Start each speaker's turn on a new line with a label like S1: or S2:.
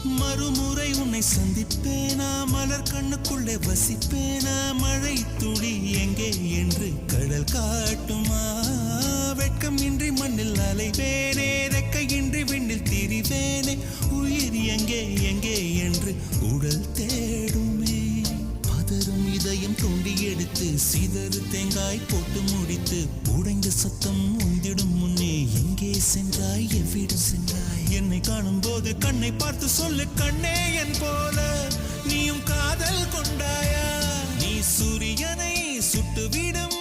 S1: மறுமுறை உன்னை சந்திப்பேனா, மலர் கண்ணுக்குள்ளே வசிப்பேனா, மழை துளி எங்கே என்று கடல் காட்டுமா, வெட்கம் இன்றி மண்ணில் அலைவேனே, ரெக்கையின்றி விண்ணில் திரிவேனே, உயிர் எங்கே எங்கே என்று உடல் தேடுமே. பதறும் இதயம் தோண்டி எடுத்து சிதறு தேங்காய் போட்டு முடித்து உடைந்த சத்தம் உந்திடும் முன்னே எங்கே சென்றாய், எவ்விடம் சென்றாய், என்னை காணும் போது கண்ணை பார்த்து சொல்லு கண்ணே என் போல நீயும் காதல் கொண்டாயா, நீ சூரியனை சுட்டுவிடும்